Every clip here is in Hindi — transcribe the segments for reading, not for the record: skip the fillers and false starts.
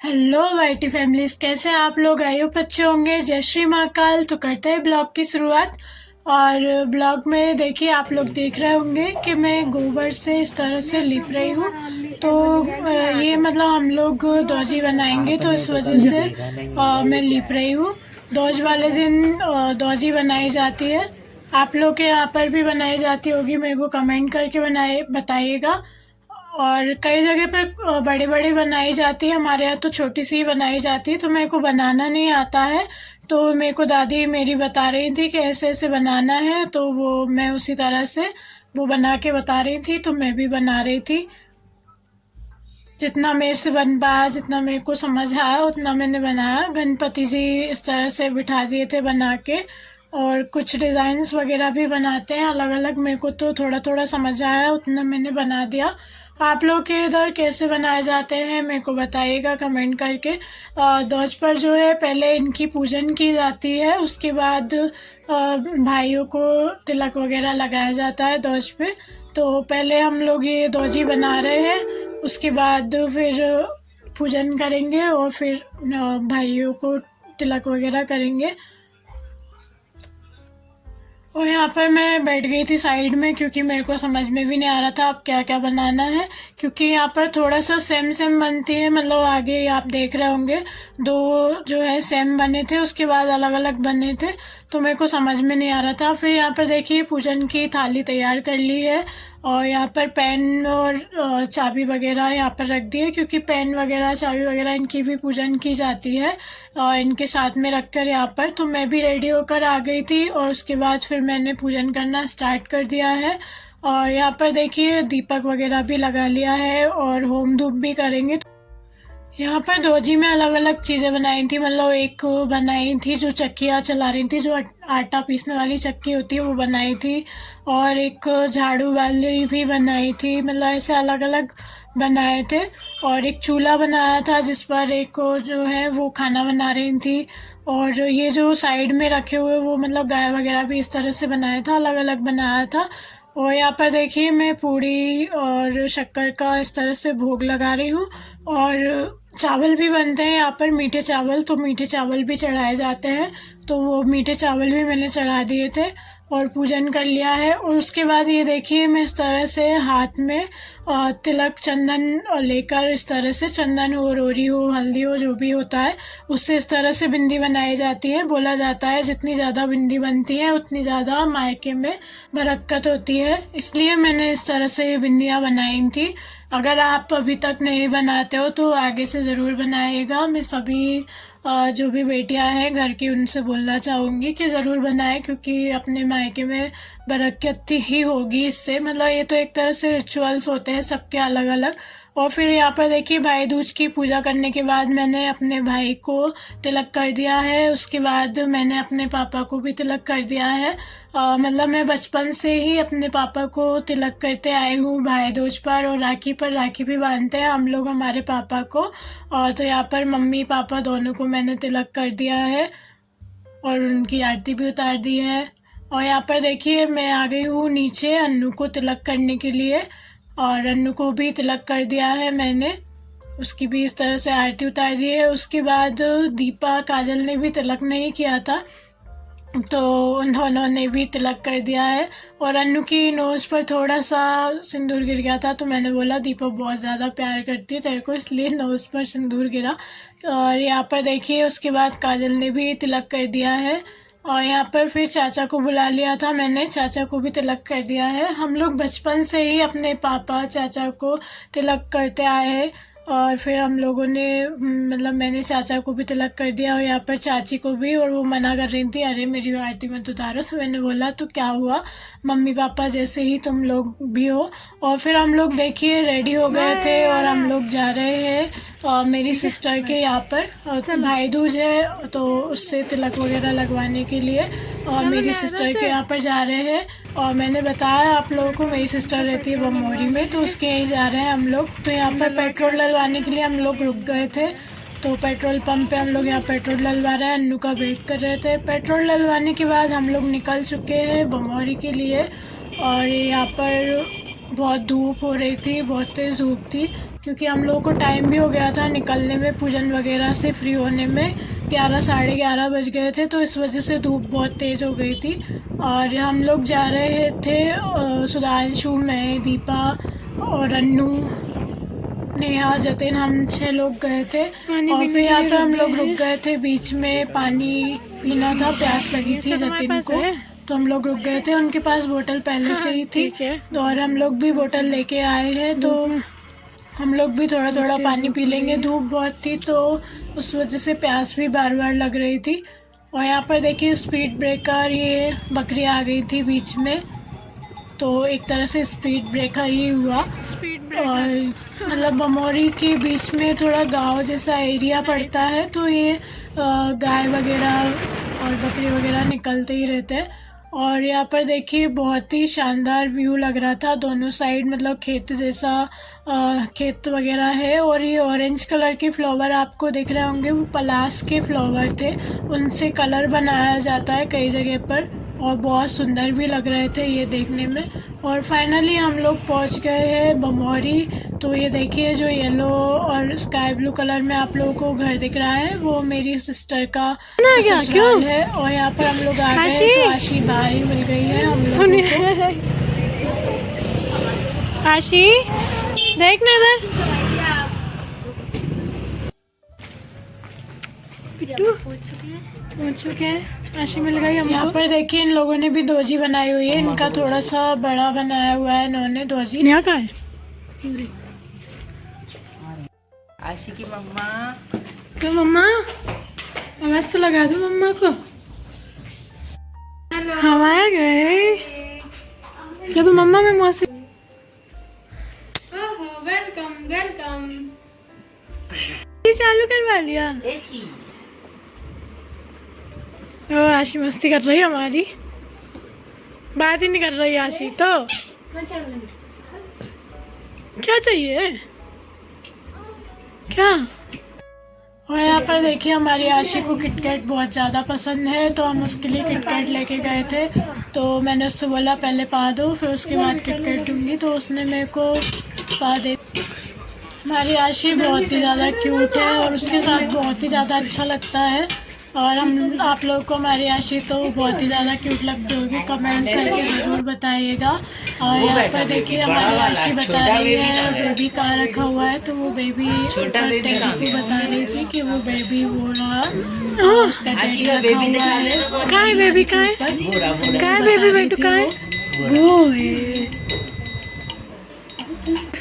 हेलो वाईटी फैमिलीज, कैसे हैं आप लोग? आई होप अच्छे होंगे। जय श्री महाकाल। तो करते हैं ब्लॉग की शुरुआत। और ब्लॉग में देखिए, आप लोग देख रहे होंगे कि मैं गोबर से इस तरह से लिप रही हूँ। तो ये मतलब हम लोग दौजी बनाएंगे, तो इस वजह से मैं लिप रही हूँ। दौज वाले दिन दौजी बनाई जाती है। आप लोग के यहाँ पर भी बनाई जाती होगी, मेरे को कमेंट करके बनाए बताइएगा। और कई जगह पर बड़ी बड़ी बनाई जाती है, हमारे यहाँ तो छोटी सी ही बनाई जाती है। तो मेरे को बनाना नहीं आता है, तो मेरे को दादी मेरी बता रही थी कि ऐसे ऐसे बनाना है, तो वो मैं उसी तरह से वो बना के बता रही थी, तो मैं भी बना रही थी। जितना मेरे से बन पाया, जितना मेरे को समझ आया, उतना मैंने बनाया। गणपति जी इस तरह से बिठा दिए थे बना के। और कुछ डिज़ाइंस वगैरह भी बनाते हैं अलग अलग, मेरे को तो थोड़ा थोड़ा समझ आया, उतना मैंने बना दिया। आप लोग के इधर कैसे बनाए जाते हैं मेरे को बताइएगा कमेंट करके। ध्वज पर जो है पहले इनकी पूजन की जाती है, उसके बाद भाइयों को तिलक वगैरह लगाया जाता है ध्वज पे। तो पहले हम लोग ये ध्वजी बना रहे हैं, उसके बाद फिर पूजन करेंगे और फिर भाइयों को तिलक वगैरह करेंगे। और यहाँ पर मैं बैठ गई थी साइड में, क्योंकि मेरे को समझ में भी नहीं आ रहा था अब क्या क्या बनाना है। क्योंकि यहाँ पर थोड़ा सा सेम सेम बनती है, मतलब आगे आप देख रहे होंगे दो जो है सेम बने थे, उसके बाद अलग अलग बने थे, तो मेरे को समझ में नहीं आ रहा था। फिर यहाँ पर देखिए पूजन की थाली तैयार कर ली है। और यहाँ पर पेन और चाबी वगैरह यहाँ पर रख दी है, क्योंकि पेन वगैरह चाबी वगैरह इनकी भी पूजन की जाती है इनके साथ में रखकर यहाँ पर। तो मैं भी रेडी होकर आ गई थी, और उसके बाद फिर मैंने पूजन करना स्टार्ट कर दिया है। और यहाँ पर देखिए दीपक वगैरह भी लगा लिया है, और होम धूप भी करेंगे। यहाँ पर दोजी में अलग अलग चीज़ें बनाई थी, मतलब एक बनाई थी जो चक्कियाँ चला रही थी, जो आटा पीसने वाली चक्की होती है वो बनाई थी। और एक झाड़ू वाली भी बनाई थी, मतलब ऐसे अलग अलग बनाए थे। और एक चूल्हा बनाया था जिस पर एक जो है वो खाना बना रही थी। और ये जो साइड में रखे हुए वो मतलब गाय वगैरह भी इस तरह से बनाया था, अलग अलग बनाया था। और यहाँ पर देखिए मैं पूड़ी और शक्कर का इस तरह से भोग लगा रही हूँ। और चावल भी बनते हैं यहाँ पर, मीठे चावल, तो मीठे चावल भी चढ़ाए जाते हैं, तो वो मीठे चावल भी मैंने चढ़ा दिए थे और पूजन कर लिया है। और उसके बाद ये देखिए मैं इस तरह से हाथ में तिलक चंदन लेकर, इस तरह से चंदन हो, रोरी हो, हल्दी हो, जो भी होता है उससे इस तरह से बिंदी बनाई जाती है। बोला जाता है जितनी ज़्यादा बिंदी बनती है उतनी ज़्यादा मायके में बरकत होती है, इसलिए मैंने इस तरह से ये बिंदियाँ बनाई थी। अगर आप अभी तक नहीं बनाते हो तो आगे से ज़रूर बनाइएगा। मैं सभी जो भी बेटियां हैं घर की उनसे बोलना चाहूँगी कि ज़रूर बनाएं, क्योंकि अपने मायके में बरकत ही होगी इससे। मतलब ये तो एक तरह से रिचुअल्स होते हैं सबके अलग अलग। और फिर यहाँ पर देखिए भाई दूज की पूजा करने के बाद मैंने अपने भाई को तिलक कर दिया है, उसके बाद मैंने अपने पापा को भी तिलक कर दिया है। मतलब मैं बचपन से ही अपने पापा को तिलक करते आई हूँ भाई दूज पर, और राखी पर राखी भी बांधते हैं हम लोग हमारे पापा को। और तो यहाँ पर मम्मी पापा दोनों को मैंने तिलक कर दिया है और उनकी आरती भी उतार दी है। और यहाँ पर देखिए मैं आ गई हूँ नीचे अन्नू को तिलक करने के लिए, और अन्नू को भी तिलक कर दिया है मैंने, उसकी भी इस तरह से आरती उतार दी है। उसके बाद दीपा काजल ने भी तिलक नहीं किया था, तो उन्होंने भी तिलक कर दिया है। और अन्नू की नोज़ पर थोड़ा सा सिंदूर गिर गया था, तो मैंने बोला दीपा बहुत ज़्यादा प्यार करती है तेरे को, इसलिए नोज़ पर सिंदूर गिरा। और यहाँ पर देखिए उसके बाद काजल ने भी तिलक कर दिया है। और यहाँ पर फिर चाचा को बुला लिया था मैंने, चाचा को भी तिलक कर दिया है। हम लोग बचपन से ही अपने पापा चाचा को तिलक करते आए हैं। और फिर हम लोगों ने मतलब मैंने चाचा को भी तिलक कर दिया, और यहाँ पर चाची को भी। और वो मना कर रही थी, अरे मेरी आरती मत उतारो, तो मैंने बोला तो क्या हुआ, मम्मी पापा जैसे ही तुम लोग भी हो। और फिर हम लोग देखिए रेडी हो गए थे और हम लोग जा रहे हैं मेरी सिस्टर के यहाँ पर भाई दूज है, तो उससे तिलक वगैरह लगवाने के लिए और मेरी सिस्टर के यहाँ पर जा रहे हैं। और मैंने बताया आप लोगों को मेरी सिस्टर रहती है बमोरी में, तो उसके यहीं जा रहे हैं हम लोग। तो यहाँ पर पेट्रोल डलवाने के लिए हम लोग रुक गए थे, तो पेट्रोल पंप पे हम लोग यहाँ पेट्रोल डलवा रहे हैं, अन्नू का वेट कर रहे थे। पेट्रोल डलवाने के बाद हम लोग निकल चुके हैं बमोरी के लिए। और यहाँ पर बहुत धूप हो रही थी, बहुत तेज़ धूप थी, क्योंकि हम लोगों को टाइम भी हो गया था निकलने में, पूजन वगैरह से फ्री होने में 11 साढ़े 11 बज गए थे, तो इस वजह से धूप बहुत तेज़ हो गई थी। और हम लोग जा रहे थे सुधांशु, मैं, दीपा और अन्नू, नेहा, जतिन, हम 6 लोग गए थे। और फिर यहाँ पर हम लोग रुक गए थे बीच में, पानी पीना था, प्यास लगी थी जतिन को, तो हम लोग रुक गए थे। उनके पास बोतल पहले से ही थी, तो और हम लोग भी बोतल लेके आए हैं, तो हम लोग भी थोड़ा थोड़ा पानी पी लेंगे। धूप बहुत थी तो उस वजह से प्यास भी बार बार लग रही थी। और यहाँ पर देखिए स्पीड ब्रेकर, ये बकरी आ गई थी बीच में, तो एक तरह से स्पीड ब्रेकर ही हुआ। और मतलब बमोरी के बीच में थोड़ा गांव जैसा एरिया पड़ता है, तो ये गाय वगैरह और बकरी वगैरह निकलते ही रहते हैं। और यहाँ पर देखिए बहुत ही शानदार व्यू लग रहा था, दोनों साइड मतलब खेत जैसा खेत वगैरह है। और ये ऑरेंज कलर के फ्लावर आपको दिख रहे होंगे, वो पलास के फ्लावर थे, उनसे कलर बनाया जाता है कई जगह पर, और बहुत सुंदर भी लग रहे थे ये देखने में। और फाइनली हम लोग पहुंच गए हैं बमोरी। तो ये देखिए जो येलो और स्काई ब्लू कलर में आप लोगों को घर दिख रहा है, वो मेरी सिस्टर का ससुराल है। और यहाँ पर हम लोग आ गए, तो आशी भाई मिल गई है हम लोगों को। आशी देखना इधर, पहुंच चुके हैं, आशी मिल गई हम। यहाँ पर देखिए इन लोगों ने भी दोजी बनाई हुई है, इनका थोड़ा सा बड़ा बनाया हुआ है इन्होंने दोजी। यहाँ का है आशी की मम्मा। तो मम्मा आवाज तो लगा दो मम्मा को। हम आ गए, क्या तो मम्मा में मौसी। वेलकम वेलकम, चालू करवा लिया। ओ आशी मस्ती कर रही है हमारी, बात ही नहीं कर रही आशी तो। क्या चाहिए क्या? और यहाँ पर देखिए हमारी आशी को किटकैट बहुत ज़्यादा पसंद है, तो हम उसके लिए किटकैट लेके गए थे। तो मैंने उससे बोला पहले पा दो, फिर उसके बाद किटकैट दूंगी, तो उसने मेरे को पा दे। हमारी आशी बहुत ही ज़्यादा क्यूट है और उसके साथ बहुत ही ज़्यादा अच्छा लगता है। और हम आप लोग को हमारी आशी तो बहुत ही ज़्यादा क्यूट लगती होगी, कमेंट करके ज़रूर बताइएगा। और यहाँ पर देखिए हमारी आशी बता रही है बेबी कहाँ रखा हुआ है, तो वो बेबी टेडी को बता रही थी कि वो बेबी वो रहा, उसका टेडी रखा हुआ है। कहाँ है बेबी, कहाँ है, कहाँ है बेबी, बेटू कहाँ है, वो है।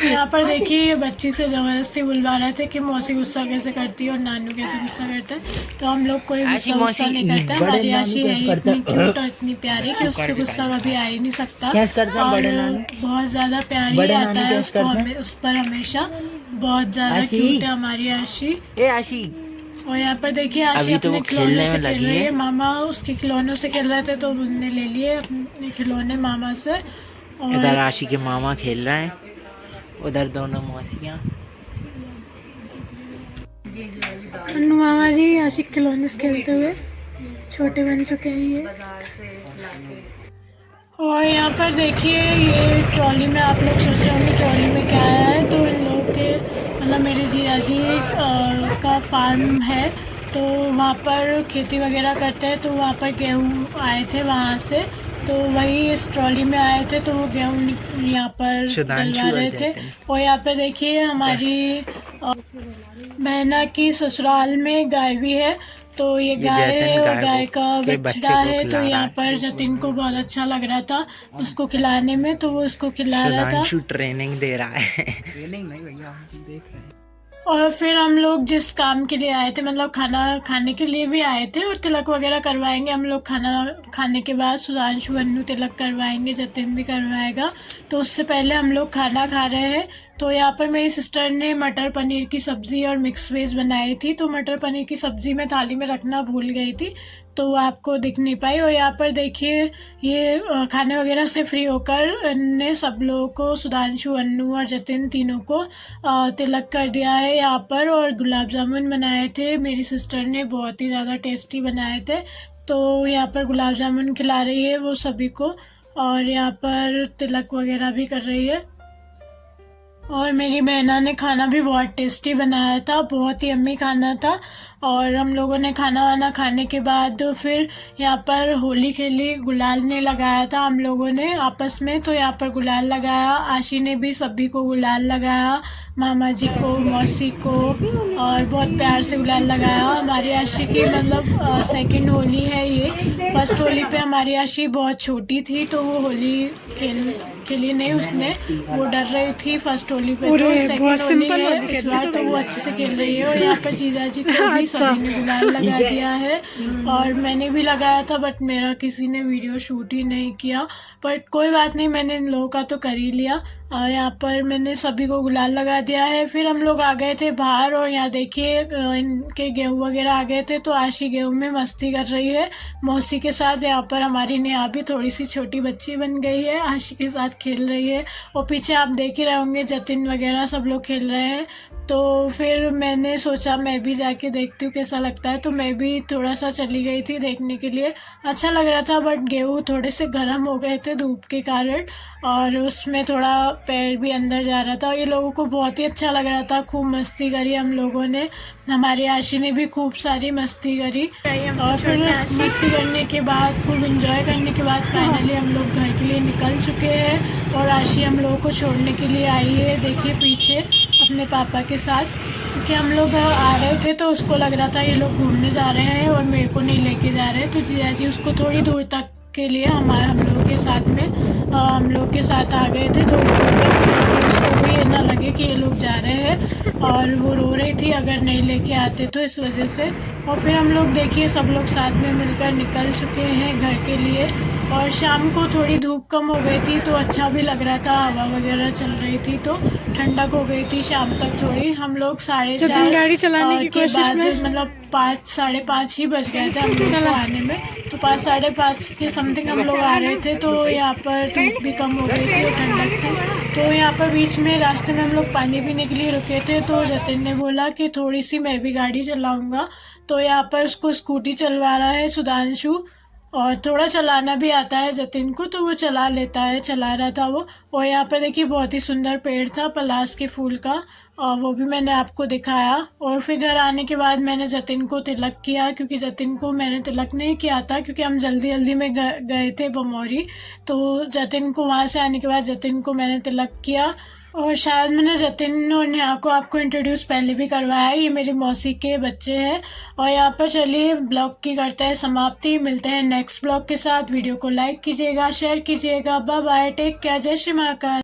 यहाँ पर देखिए ये बच्ची से ज़बरदस्ती बुलवा रहे थे कि मौसी गुस्सा कैसे करती है और नानू कैसे गुस्सा करता है, तो हम लोग कोई गुस्सा नहीं करता। हमारी आशी है इतनी क्यूट और इतनी प्यारी कि उसको गुस्सा कभी आ ही नहीं सकता, और बहुत ज़्यादा प्यारी आता है उसको, उस पर हमेशा बहुत ज़्यादा क्यूट है हमारी आशी। और यहाँ पर देखिए आशी अपने खिलौनों से खेल रही है, मामा उसके खिलौनों से खेल रहे थे तो उन्होंने ले लिए अपने खिलौने मामा से। और इधर आशी के मामा खेल रहे हैं, उधर दोनों मौसियाँ। अन्नू मामा जी आशी के खिलौने से खेलते हुए छोटे बन चुके हैं ये। और यहाँ पर देखिए ये ट्रॉली में, आप लोग सोच रहे होंगे ट्रॉली में क्या आया है, तो इन लोगों के मतलब मेरे जीजा जी का फार्म है, तो वहाँ पर खेती वगैरह करते हैं, तो वहाँ पर गेहूँ आए थे वहाँ से, तो वही इस ट्रॉली में आए थे, तो वो गेहूँ यहाँ पर डलवा रहे थे। और यहाँ पे देखिए हमारी बहना की ससुराल में गाय भी है, तो ये गाय है और गाय का बछड़ा है, तो यहाँ पर जतिन को बहुत अच्छा लग रहा था उसको खिलाने में, तो वो उसको खिला रहा था। ट्रेनिंग दे रहा है। ट्रेनिंग नहीं भैया, हम देख रहे हैं। और फिर हम लोग जिस काम के लिए आए थे, मतलब खाना खाने के लिए भी आए थे, और तिलक वगैरह करवाएंगे हम लोग। खाना खाने के बाद सुधांशु अन्नू तिलक करवाएंगे, जतिन भी करवाएगा, तो उससे पहले हम लोग खाना खा रहे हैं। तो यहाँ पर मेरी सिस्टर ने मटर पनीर की सब्ज़ी और मिक्स वेज बनाई थी, तो मटर पनीर की सब्ज़ी मैं थाली में रखना भूल गई थी, तो वो आपको दिख नहीं पाई। और यहाँ पर देखिए ये खाने वगैरह से फ्री होकर ने सब लोगों को, सुधांशु, अन्नू और जतिन तीनों को तिलक कर दिया है यहाँ पर। और गुलाब जामुन बनाए थे मेरी सिस्टर ने, बहुत ही ज़्यादा टेस्टी बनाए थे, तो यहाँ पर गुलाब जामुन खिला रही है वो सभी को, और यहाँ पर तिलक वगैरह भी कर रही है। और मेरी बहना ने खाना भी बहुत टेस्टी बनाया था, बहुत ही यम्मी खाना था। और हम लोगों ने खाना वाना खाने के बाद फिर यहाँ पर होली खेली, गुलाल ने लगाया था हम लोगों ने आपस में, तो यहाँ पर गुलाल लगाया। आशी ने भी सभी को गुलाल लगाया, मामा जी को, मौसी को, और बहुत प्यार से गुलाल लगाया। हमारी आशी की मतलब सेकंड होली है ये। फर्स्ट होली पे हमारी आशी बहुत छोटी थी तो वो होली खेली नहीं उसने, वो डर रही थी फर्स्ट होली पे। तो सेकंड होली है इस बार तो वो अच्छे से खेल रही है। और यहाँ पर जीजा जी को भी सभी ने गुलाल लगा दिया है और मैंने भी लगाया था, बट मेरा किसी ने वीडियो शूट ही नहीं किया। बट कोई बात नहीं, मैंने इन लोगों का तो कर ही लिया। यहाँ पर मैंने सभी को गुलाल लगा दिया है। फिर हम लोग आ गए थे बाहर और यहाँ देखिए इनके गेहूँ वगैरह आ गए थे, तो आशी गेहूँ में मस्ती कर रही है मौसी के साथ। यहाँ पर हमारी नेहा भी थोड़ी सी छोटी बच्ची बन गई है, आशी के साथ खेल रही है। और पीछे आप देख ही रहे होंगे जतिन वगैरह सब लोग खेल रहे हैं। तो फिर मैंने सोचा मैं भी जाके देखती हूँ कैसा लगता है, तो मैं भी थोड़ा सा चली गई थी देखने के लिए। अच्छा लग रहा था, बट गेहूँ थोड़े से गर्म हो गए थे धूप के कारण और उसमें थोड़ा पैर भी अंदर जा रहा था। ये लोगों को बहुत ही अच्छा लग रहा था, खूब मस्ती करी हम लोगों ने। हमारी आशी ने भी खूब सारी मस्ती करी और फिर मस्ती करने के बाद, खूब इंजॉय करने के बाद फाइनली हम लोग घर के लिए निकल चुके हैं। और आशी हम लोगों को छोड़ने के लिए आई है, देखिए पीछे अपने पापा के साथ, क्योंकि हम लोग आ रहे थे तो उसको लग रहा था ये लोग घूमने जा रहे हैं और मेरे को नहीं लेके जा रहे हैं। तो जीजा जी उसको थोड़ी दूर तक के लिए हम लोगों के साथ में हम लोग के साथ आ गए थे, थोड़ी दूर तक, उसको भी ये ना लगे कि ये लोग जा रहे हैं। और वो रो रही थी अगर नहीं लेके आते तो, इस वजह से। और फिर हम लोग देखिए सब लोग साथ में मिलकर निकल चुके हैं घर के लिए। और शाम को थोड़ी धूप कम हो गई थी तो अच्छा भी लग रहा था, हवा वगैरह चल रही थी तो ठंडक हो गई थी शाम तक थोड़ी। हम लोग 4:30 गाड़ी चलाने की के कोशिश बाद में मतलब 5 साढ़े 5 ही बज गए थे हम लोग को आने में। तो 5 साढ़े 5 के समथिंग हम लोग आ रहे थे, तो यहाँ पर धूप भी कम हो गई थी और ठंडक थी। तो यहाँ पर बीच में रास्ते में हम लोग पानी पीने के लिए रुके थे, तो जतिन ने बोला कि थोड़ी सी मैं भी गाड़ी चलाऊँगा। तो यहाँ पर उसको स्कूटी चलवा रहा है सुधांशु, और थोड़ा चलाना भी आता है जतिन को, तो वो चला लेता है, चला रहा था वो। और यहाँ पर देखिए बहुत ही सुंदर पेड़ था पलाश के फूल का, और वो भी मैंने आपको दिखाया। और फिर घर आने के बाद मैंने जतिन को तिलक किया, क्योंकि जतिन को मैंने तिलक नहीं किया था क्योंकि हम जल्दी जल्दी में गए थे बमौरी। तो जतिन को वहाँ से आने के बाद जतिन को मैंने तिलक किया। और शायद मैंने जतिन और नेहा को आपको इंट्रोड्यूस पहले भी करवाया है, ये मेरी मौसी के बच्चे हैं। और यहाँ पर चलिए ब्लॉग की करते हैं समाप्ति, मिलते हैं नेक्स्ट ब्लॉग के साथ। वीडियो को लाइक कीजिएगा, शेयर कीजिएगा। बाय बाय, टेक केयर, जय श्री महाकाल।